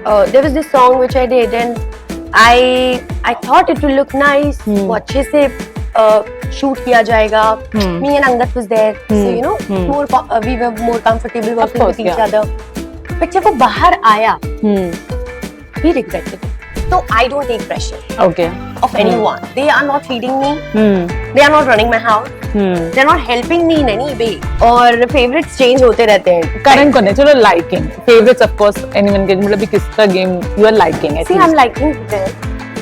there was this song which I did, and I thought it will look nice. वो अच्छे से shoot किया जाएगा. Me and Angat was there, so you know, we were more comfortable working with each other. But जब वो बाहर आया, he regretted it. So I don't take pressure. Okay. Of anyone. They are not feeding me. They are not running my house. They are not helping me in any way. और favorites change होते रहते हैं. Current कौन है? चलो liking. Favorites of course anyone के मतलब किसका game you are liking? See, I'm liking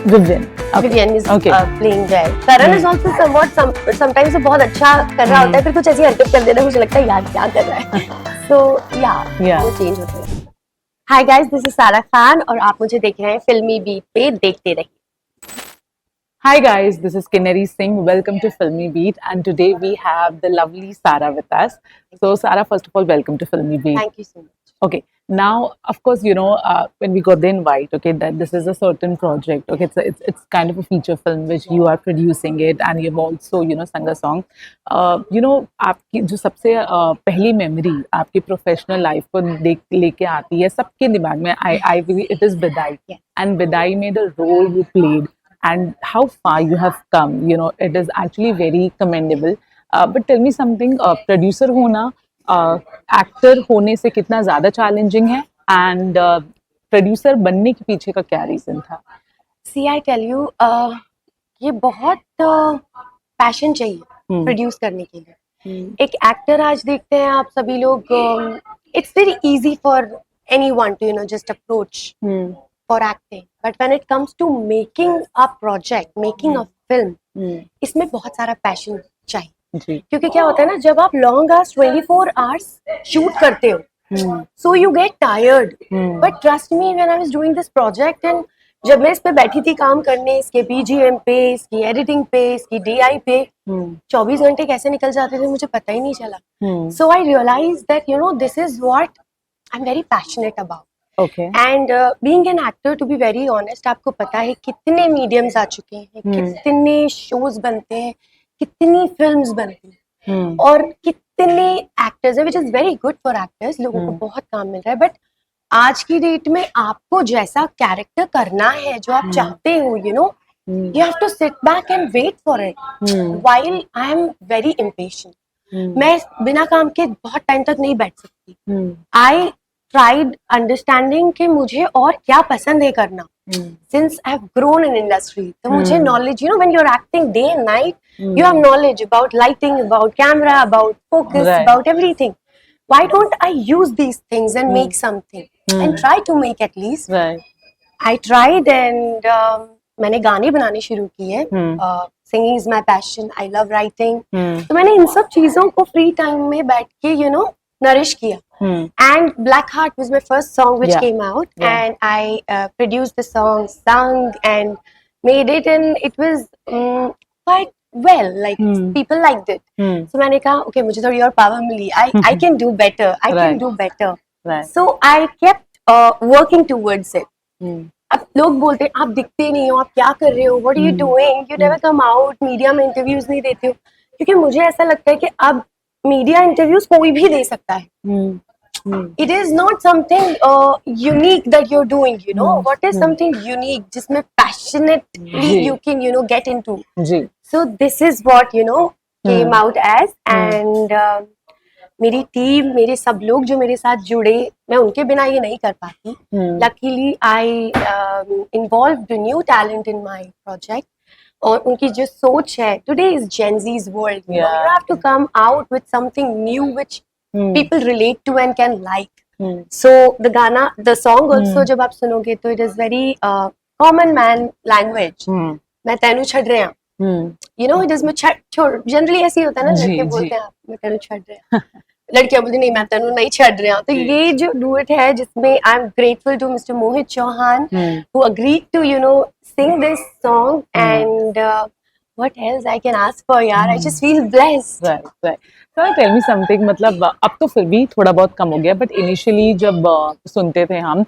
Vivian. Okay. Vivian is okay. Playing well. Karan is also somewhat sometimes वो बहुत अच्छा कर रहा होता है, फिर कुछ ऐसी हरकत कर देता है, मुझे लगता है यार क्या कर रहा है. So yeah. वो change होते हैं. Hi guys, this is Sara Khan और आप मुझे देख रहे हैं फिल्मी बीट पे. देखते रहिए. Hi guys, this is Kinnari Singh. Welcome to Filmy Beat, and today we have the lovely Sara with us. So Sara, first of all, welcome to Filmy Beat. Thank you so much. Okay, now of course you know when we got the invite, okay, that this is a certain project. Okay, it's kind of a feature film which you are producing it, and you've also sung a song. You know, आपकी जो सबसे पहली memory आपकी professional life को लेके आती है सबके दिमाग में. I believe it is Bidai, and Bidai में the role you played and how far you have come. You know, it is actually very commendable. But tell me something. Producer होना actor होने से कितना ज्यादा चैलेंजिंग है, and producer बनने के पीछे का क्या रीजन था? सी आई टेल यू, ये बहुत पैशन चाहिए प्रोड्यूस करने के लिए. एक एक्टर आज देखते हैं आप सभी लोग, it's very easy for anyone to just approach for acting, but when it comes to making a project, making a film, इसमें बहुत सारा पैशन चाहिए. क्योंकि क्या होता है ना, जब आप लॉन्ग आवर्स 24 आवर्स शूट करते हो, so you get tired. But trust me, when I was doing this project, and जब मैं इस पे बैठी थी काम करने, इसके बीजीएम पे, इसकी एडिटिंग पे, इसकी डीआई पे, 24 घंटे कैसे निकल जाते थे मुझे पता ही नहीं चला. So I realize that this is what I am very passionate about. And being an actor, to be very honest, आपको पता है कितने मीडियम्स आ चुके हैं, कितने शोज बनते हैं, कितनी फिल्म्स बनती हैं, और कितने एक्टर्स हैं, which is very good for actors. लोगों को बहुत काम मिल रहा है. बट आज की डेट में आपको जैसा कैरेक्टर करना है जो आप चाहते हो, you have to sit back and wait for it. While I am very impatient, मैं बिना काम के बहुत टाइम तक नहीं बैठ सकती. I tried understanding कि मुझे और क्या पसंद है करना. Since I have grown in industry, तो मुझे knowledge, when you're acting day and night, you have knowledge about lighting, about camera, about focus, about everything. Why don't I use these things and make something and try to make at least? I tried, and मैंने गाने बनाने शुरू किए. Singing is my passion. I love writing. तो मैंने इन सब चीजों को फ्री टाइम में बैठ के nourish किया. And Black Heart was my first song which came out, and I produced the song, sung, and made it, and it was quite well. Like people liked it. So मैंने कहा, okay, मुझे थोड़ी और power milli. I can do better. I can do better. So I kept working towards it. अब लोग बोलते हैं आप दिखते नहीं हो, आप क्या कर रहे हो, what are you doing? You never come out. Media में इंटरव्यूज नहीं देते हो. क्योंकि मुझे ऐसा लगता है कि अब मीडिया इंटरव्यूज कोई भी दे सकता है. It is not something unique that you're doing, What is something unique जिसमें passionately you can, get into. So this is what, came out as, and मेरी टीम, मेरे सब लोग जो मेरे साथ जुड़े, मैं उनके बिना ये नहीं कर पाती. Luckily, I involved a new talent in my project. और उनकी जो सोच है, today is Gen Z's world. You have to come out with something new which people relate to and can like. So the song also जब आप सुनोगे तो it is very common man language. मैं तेनू छड़ रहा हूँ. It is मैं छोड़. Generally ऐसे ही होता है ना, लड़के बोलते हैं मैं तेनू छड़ रहा हूँ, लड़कियां बोलती नहीं मैं तेनू नहीं छड़ रहा हूँ. तो ये जो डुएट है जिसमें I am grateful to Mr. Mohit Chauhan who agreed to sing this song, and what else I can ask for, yaar? I just feel blessed. Right. So tell me something, मतलब अब तो फिर भी थोड़ा बहुत कम हो गया, but initially जब सुनते थे हम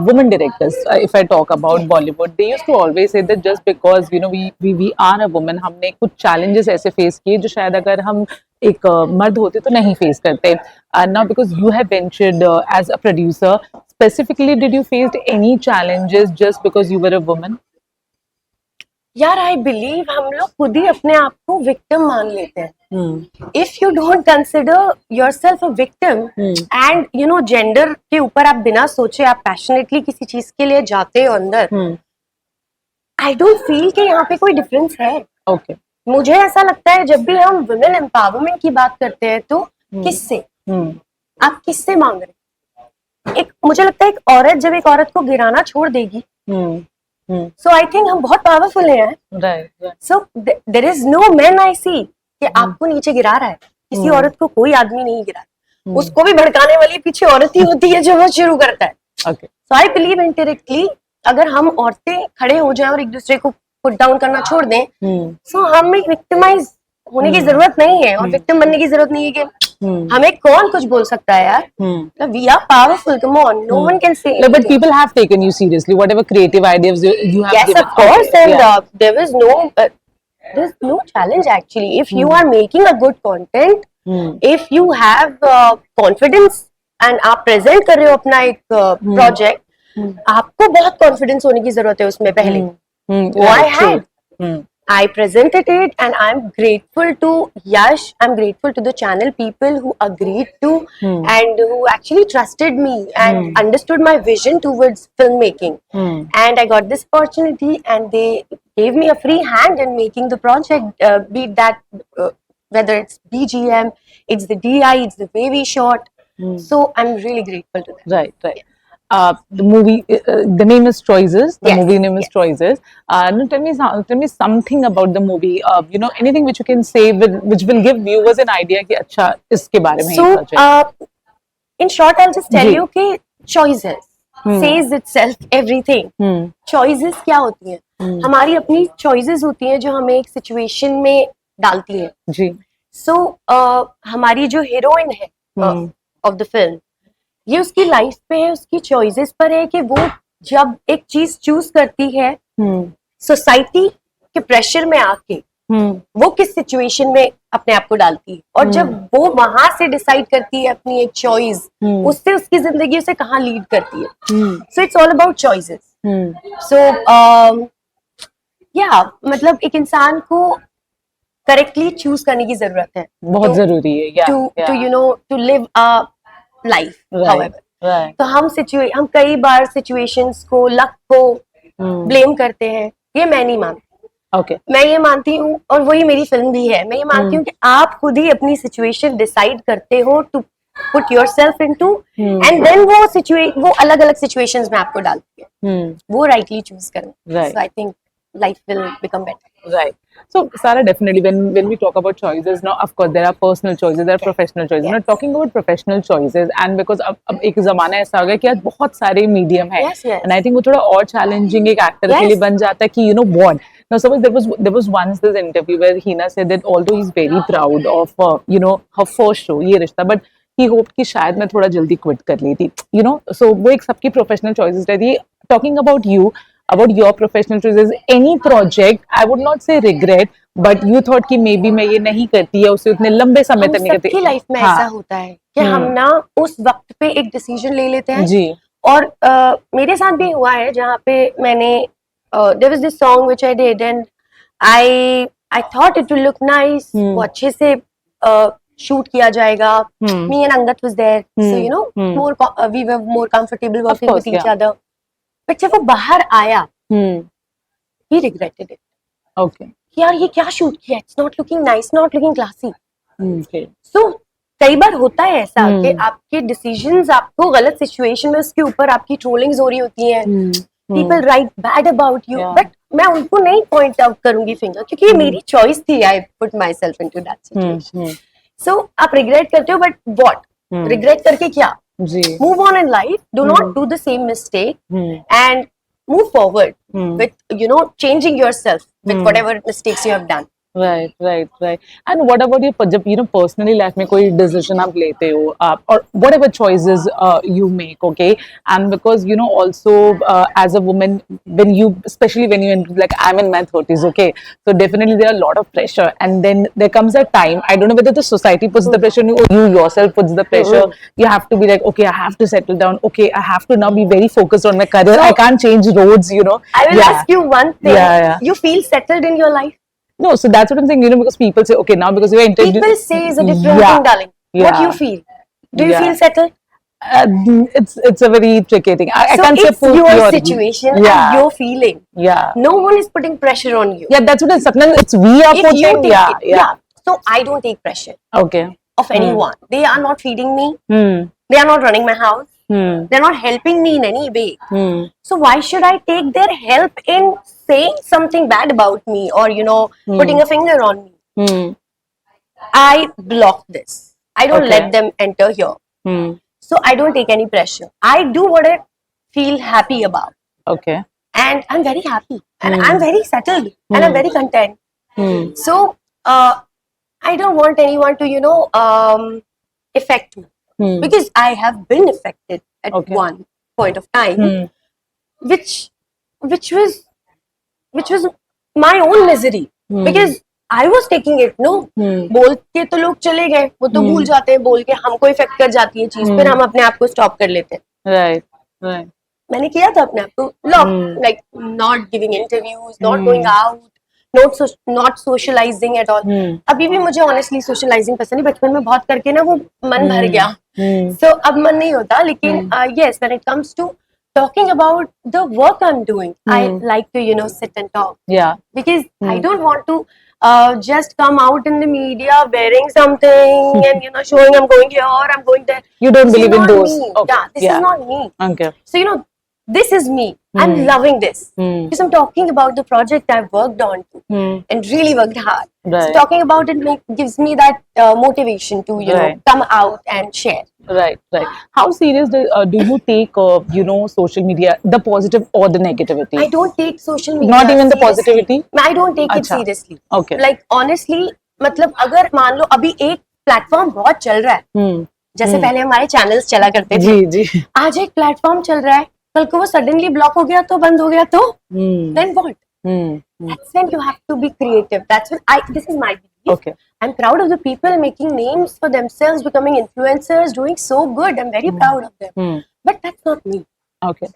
women directors, if I talk about Bollywood, they used to always say that just because we are a woman, हमने कुछ challenges ऐसे face किए जो शायद अगर हम एक मर्द होते तो नहीं face करते. Now because you have ventured as a producer, specifically did you face any challenges just because you were a woman? यार आई बिलीव हम लोग खुद ही अपने आप को विक्टिम मान लेते हैं. If you don't consider yourself a victim and you know gender के ऊपर आप बिना सोचे आप पैशनेटली किसी चीज के लिए जाते हो अंदर, आई डोंट फील कि यहाँ पे कोई डिफरेंस है. Okay. मुझे ऐसा लगता है जब भी हम वुमेन एम्पावरमेंट की बात करते हैं तो किससे आप किससे मांग रहे हैं? एक मुझे लगता है एक औरत जब एक औरत को गिराना छोड़ देगी, सो आई थिंक हम बहुत पावरफुल हैं. Right. So there is no man I see कि आपको नीचे गिरा रहा है. किसी औरत को कोई आदमी नहीं गिरा. उसको भी भड़काने वाली पीछे औरत ही होती है जो वो शुरू करता है. Okay. So I believe indirectly अगर हम औरतें खड़े हो जाएं और एक दूसरे को पुट डाउन करना छोड़ दें, सो हमें विक्टिमाइज होने की जरूरत नहीं है और विक्टिम बनने की जरूरत नहीं है कि हमें कौन कुछ बोल सकता है यार. We are powerful, come on, no one can say. No, but people have taken you seriously. Whatever creative ideas you have Yes, given. of course, Okay, and yeah. there's no challenge actually. If you are making a good content, if you have confidence and आप present कर रहे हो अपना एक project, आपको बहुत confidence होने की जरूरत है उसमें पहले. वो I had. I presented it and I'm grateful to Yash, I'm grateful to the channel people who agreed to and who actually trusted me and understood my vision towards filmmaking. And I got this opportunity and they gave me a free hand in making the project, be it that whether it's BGM, it's the DI, it's the way we shot. So I'm really grateful to them. Right. The movie, the name is Choices. The Yes, movie name is yes. Choices. No, tell me something about the movie. You know, anything which you can say which will give viewers an idea कि अच्छा इसके बारे में So, ये project. in short, I'll just tell ji. you कि choices says itself everything. Choices क्या होती हैं? हमारी अपनी choices होती हैं जो हमें एक situation में डालती हैं. जी. So, हमारी जो heroine है of the film, ये उसकी लाइफ पे है, उसकी चॉइसेस पर है कि वो जब एक चीज चूज करती है सोसाइटी के प्रेशर में आके वो किस सिचुएशन में अपने आप को डालती है और जब वो वहां से डिसाइड करती है अपनी एक चॉइस, उससे उसकी जिंदगी उसे कहाँ लीड करती है. So it's all about choices. So या मतलब एक इंसान को करेक्टली चूज करने की जरूरत है. बहुत जरूरी है. Yeah. To you know to live a life. Right. तो हम कई बार सिचुएशंस को, लक को ब्लेम करते हैं. ये मैं नहीं मानती. Okay. मैं ये मानती हूँ और वही मेरी फिल्म भी है. मैं ये मानती हूँ कि आप खुद ही अपनी सिचुएशन डिसाइड करते हो to put yourself into and then वो अलग अलग सिचुएशंस में आपको डालती है. वो राइटली चूज करना. Right. So I think life will become better. Right. So, Sarah, definitely when we talk about choices, now of course there are personal choices, there are professional choices. Yes. Now talking about professional choices, and because अब एक ज़माना ऐसा हो गया कि आज बहुत सारे medium है, Yes, yes. and I think वो थोड़ा और challenging एक actor के Yes. लिए बन जाता है कि you know what. Now suppose there was once this interview where Hina said that although he's very proud of you know her first show ये रिश्ता, but he hoped कि शायद मैं थोड़ा जल्दी quit कर लेती, you know. So वो एक सबकी professional choices रहती है. Talking about you, about your professional choices, any project, I would not say regret, but you thought कि maybe मैं ये नहीं करती या उसे उतने लंबे समय हम तक नहीं करती. सबकी लाइफ में ऐसा होता है कि हम ना उस वक्त पे एक डिसीजन ले लेते हैं. जी. और मेरे साथ भी हुआ है जहाँ पे मैंने there was this song which I did and I thought it will look nice. वो अच्छे से शूट किया जाएगा. Me and Angad was there, so you know more we were more comfortable working course, with each yeah. Other. But जब वो बाहर आया, ही regretted it. Okay. यार ये क्या शूट किया, it's not looking nice, not looking classy. Okay. सो कई बार होता है ऐसा कि आपके डिसीजंस आपको गलत सिचुएशन में उसके ऊपर आपकी ट्रोलिंग्स हो रही होती हैं. People right bad about you, Yeah. But मैं उनको नहीं पॉइंट आउट करूंगी फिंगर, क्योंकि ये मेरी चॉइस थी. I put myself into that situation. So आप रिग्रेट करते हो, बट व्हाट रिग्रेट करके क्या? जी. Move on in life. Do not do the same mistake and move forward with, you know, changing yourself with whatever mistakes you have done. Right, right, right. And what about your जब personally life में कोई decision आप लेते हो आप or whatever choices you make, okay? And because also as a woman, when you especially when you like I'm in my 30s, okay? So definitely there are a lot of pressure, and then there comes a time, I don't know whether the society puts the pressure on you or you yourself puts the pressure. You have to be like, okay, I have to settle down. Okay, I have to now be very focused on my career. So- I can't change roads. I will Yeah. ask you one thing. Yeah, yeah. You feel settled in your life? No, so that's what I'm saying, because people say, okay, now because you're intelligent. People say is a different Yeah. thing, darling. What Yeah. you feel? Do you Yeah. feel settled? It's a very tricky thing. I So can't say it's for your purely. situation Yeah. and your feeling. Yeah. No one is putting pressure on you. Yeah, that's what it's sometimes it's we are If you putting. take Yeah, it, yeah. So I don't take pressure Okay. of anyone. They are not feeding me. Hmm. They are not running my house. Hmm. They're not helping me in any way. Hmm. So why should I take their help in saying something bad about me or putting a finger on me? Hmm. I block this. I don't Okay. let them enter here. Hmm. So I don't take any pressure. I do what I feel happy about. Okay. And I'm very happy. And I'm very settled. And I'm very content. Hmm. So I don't want anyone to, affect me. Hmm. Because I have been affected at Okay. one point of time, Hmm. which was my own misery. Hmm. Because I was taking it, no. Hmm. बोल के तो लोग चले गए, वो तो भूल जाते हैं, बोल के हमको इफेक्ट कर जाती है चीज, फिर हम अपने आप को स्टॉप कर लेते हैं. Right. Right. मैंने किया था अपने आप को lock, like not giving interviews, not going out, not socialising at all. अभी भी मुझे ऑनेस्टली सोशलाइजिंग पसंद है, बचपन में बहुत करके ना वो मन भर गया. सो अब मन नहीं होता. लेकिन yes, when it comes to talking about the work I'm doing, I like to sit and talk. Yeah. Because I don't want to just come out in the media wearing something and showing I'm going here, I'm going there. You don't This is believe in not those. me. Okay. Yeah, this is not me. Okay. So this is me. I'm loving this because I'm talking about the project I've worked on and really worked hard. Right. So talking about it gives me that motivation to Right. come out and share. Right, right. How serious do you take, social media, the positive or the negativity? I don't take social media. Not even the seriously. positivity? I don't take it अच्छा. seriously. Okay. Like honestly, मतलब अगर मान लो अभी एक platform बहुत चल रहा है, जैसे पहले हमारे चैनल्स चला करते थे, जी जी. आज एक प्लेटफॉर्म चल रहा है, कल को वो सडनली ब्लॉक हो गया तो बंद हो गया तो then what? That's when you have to be creative. That's when this is my belief. Okay. I'm proud of the people making names for themselves, becoming influencers, doing so good. I'm very proud of them. But that's not me. Okay.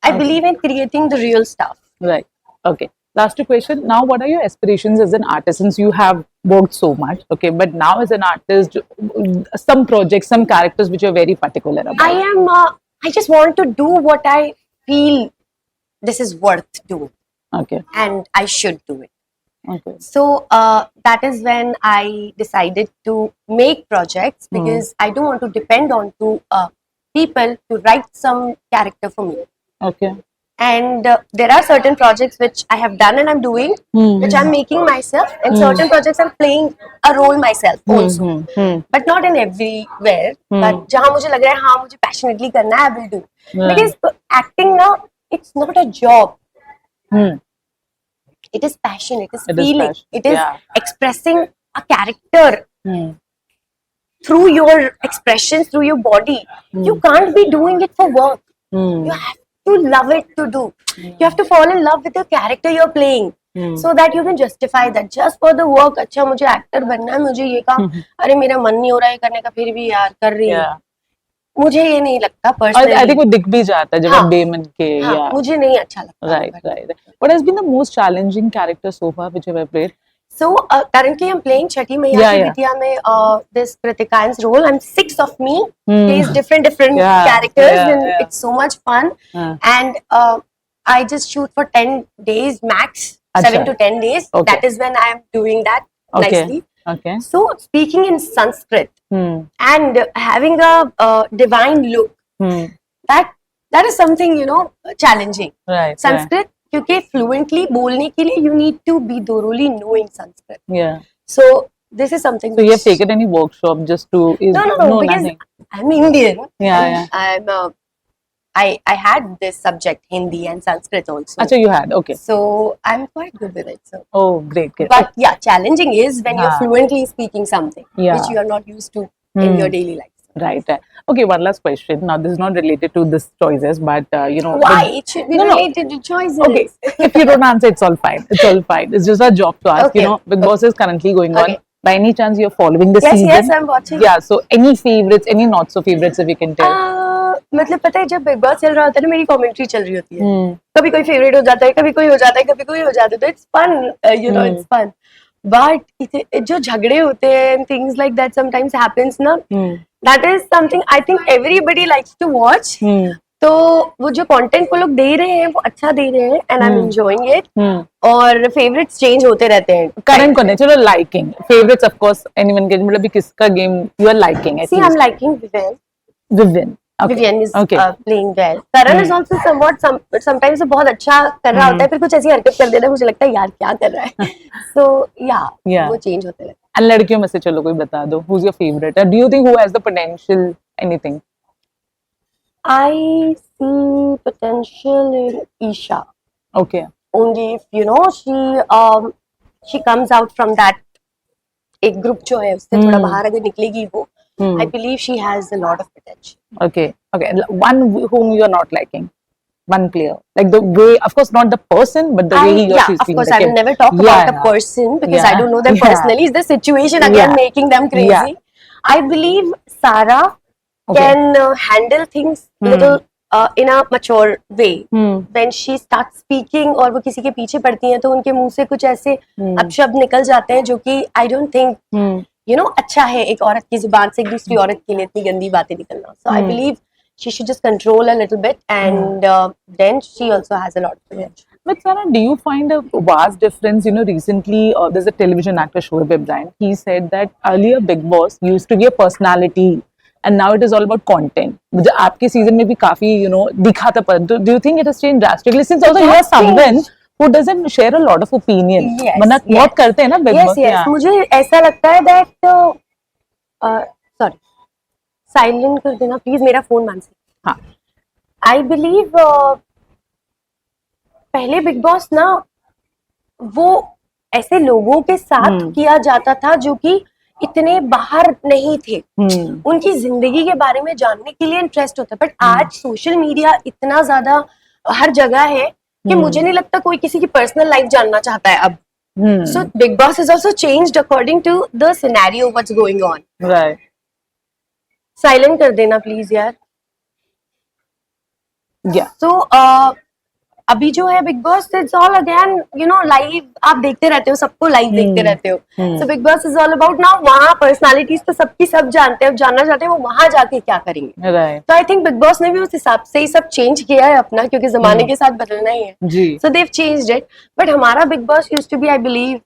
I believe in creating the real stuff. Right. Okay. Last question. Now, what are your aspirations as an artist? Since you have worked so much, okay, but now as an artist, some projects, some characters which you're very particular about. I just want to do what I feel this is worth doing. Okay. And I should do it. Okay. So that is when I decided to make projects because I don't want to depend on people to write some character for me. Okay. And there are certain projects which I have done and I'm doing, which I'm making myself, and certain projects I'm playing a role myself also. But not in everywhere. But जहाँ मुझे लग रहा है हाँ मुझे passionately करना है, I will do. Because acting now, it's not a job. It is passion. It is feeling. It is expressing a character through your expressions, through your body. You can't be doing it for work. You have to love it to do. You have to fall in love with the character you're playing. So that you can justify that. Just for the work, अच्छा मुझे actor बनना है, मुझे ये काम, अरे मेरा मन नहीं हो रहा है करने का, फिर भी यार कर रही हूँ. मुझे ये नहीं लगता पर्सनली. I think वो दिख भी जाता है जब आप बेमन के. हाँ, मुझे नहीं अच्छा लगता. Right. What has been the most challenging character so far which you have played? So currently I'm playing Chhati Maiya Ki Bitiya mein this Pratikayan's role. I'm 6 of me plays different characters and it's so much fun. And I just shoot for 10 days max, 7 to 10 days. Okay. That is when I am doing that nicely. Okay. So speaking in Sanskrit and having a divine look, that is something challenging. Right. Sanskrit, क्योंकि fluently बोलने के लिए you need to be thoroughly knowing Sanskrit. Yeah. So this is something. So you have taken any workshop just to? No, because nothing. I'm Indian. Yeah. I had this subject Hindi and Sanskrit also. Acha, you had, okay. So I'm quite good with it. So, Oh, great, great. but yeah, challenging is when you're हाँ. fluently speaking something Yeah. which you are not used to in your daily life. Right. Okay, one last question. Now, this is not related to this choices, but you know. Why it should be No, no. related to choices? Okay, if you don't answer, it's all fine. It's all fine. It's just our job to ask. Okay. You know, Big Boss is currently going on. Okay. By any chance, you're following the Yes, season? yes, I'm watching. Yeah. So, any favorites, any not so favorites, if you can tell. मतलब पता है जब big boss चल रहा होता है ना मेरी कमेंट्री चल रही होती है Hmm. कभी कोई फेवरेट हो जाता है कभी कोई हो जाता है कभी कोई हो जाता है तो it's fun you know it's fun but जो झगड़े होते हैं things like that sometimes happens ना Hmm. That is something I think everybody likes to watch Hmm. तो वो जो कंटेंट वो लोग दे रहे हैं वो अच्छा दे रहे हैं and I am enjoying it Hmm. और फेवरेट्स चेंज होते रहते हैं Current कौन है? चलो liking. Favorites, of course, anyone can. मतलब भी किसका game you are liking at see I am least? Liking Vivian. Okay. Vivian is Okay. playing well. Karan is also somewhat sometimes वो बहुत अच्छा कर रहा होता है फिर कुछ ऐसी हरकत कर देता है मुझे लगता है यार क्या कर रहा है so Yeah. वो चेंज होते रहते हैं And लड़कियों में से चलो कोई बता दो. Who's your favorite? Do you think who has the potential? Anything? I see potential in Isha Okay. only if you know she comes out from that एक ग्रुप जो है उससे थोड़ा बाहर अगर निकलेगी वो I believe she has a lot of potential. Okay. Okay. One whom you are not liking. One player. Like the way, of course, not the person, but the way he or Yeah, she's of being course, like I will him. never talk Yeah, about a person because I Yeah. don't know them Yeah. personally. It's the situation again Yeah. making them crazy. Yeah. I believe Sarah Okay. can handle things little in a mature way. When she starts speaking और वो किसी के पीछे पड़ती हैं तो उनके मुंह से कुछ ऐसे अपशब्द निकल जाते हैं जो कि I don't think you know अच्छा है एक औरत की जुबान से एक दूसरी औरत के लिए इतनी गंदी बातें निकलना. So I believe she should just control a little bit and then she also has a lot of potential. But Sarah, do you find a vast difference? You know, recently there's a television actor, Shoaib Ibrahim. He said that earlier Big Boss used to be a personality, and now it is all about content. मुझे आपके season में भी काफी you know दिखा था पर do you think it has changed drastically since also you are someone who doesn't share a lot of opinion? Yes, वरना yes. बहुत करते हैं ना Big Yes, Boss. yes. Yeah. मुझे ऐसा लगता है that sorry साइलेंट कर देना प्लीज मेरा फोन मान से. हाँ. आई बिलीव पहले बिग बॉस ना वो ऐसे लोगों के साथ किया जाता था जो कि इतने बाहर नहीं थे उनकी जिंदगी के बारे में जानने के लिए इंटरेस्ट होता है बट आज सोशल मीडिया इतना ज्यादा हर जगह है कि मुझे नहीं लगता कोई किसी की पर्सनल लाइफ जानना चाहता है अब. So Bigg Boss is also changed according to the scenario what's going on. Right. Silent कर देना प्लीज यार. Yeah. So अभी जो है Bigg Boss it's all again you know live आप देखते रहते हो सबको लाइव देखते रहते हो. So Bigg Boss is all about now वहाँ पर्सनालिटीज तो सबकी सब जानते हैं जानना चाहते हैं वो वहां जाके क्या करेंगे. Right. तो आई थिंक बिग बॉस ने भी उस हिसाब से ही सब चेंज किया है अपना क्योंकि जमाने के साथ बदलना ही है. जी. So they've changed it but हमारा Bigg Boss used to be I believe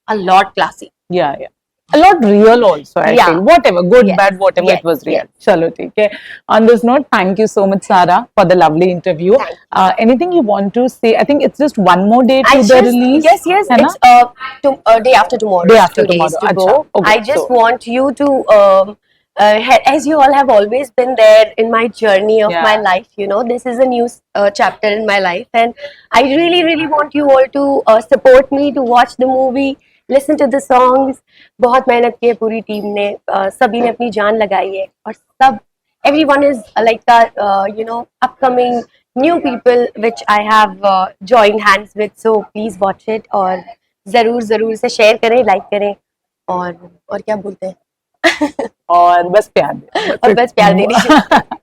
a lot classy. Yeah, yeah. A lot real also, I Yeah. feel. Whatever, good, Yes. bad, whatever, Yes. it was real. Yes. Chalo, theek hai. On this note, thank you so much, Sarah, for the lovely interview. Thank you. Anything you want to say? I think it's just one more day I to the just, release. yes, है ना? it's day after tomorrow. Day It's after 2 days tomorrow. to अच्छा, go. okay, I just so- want you to, as you all have always been there in my journey of Yeah. my life, you know, this is a new chapter in my life, and I really, really want you all to support me to watch the movie. Listen to the songs. बहुत मेहनत की है पूरी team ने सभी ने अपनी जान लगाई है और सब everyone is like you know upcoming new people which I have joined hands with, so please watch it और जरूर से शेयर करें लाइक करें और क्या बोलते हैं और बस प्यार दे. और बस प्यार दे दीजिए.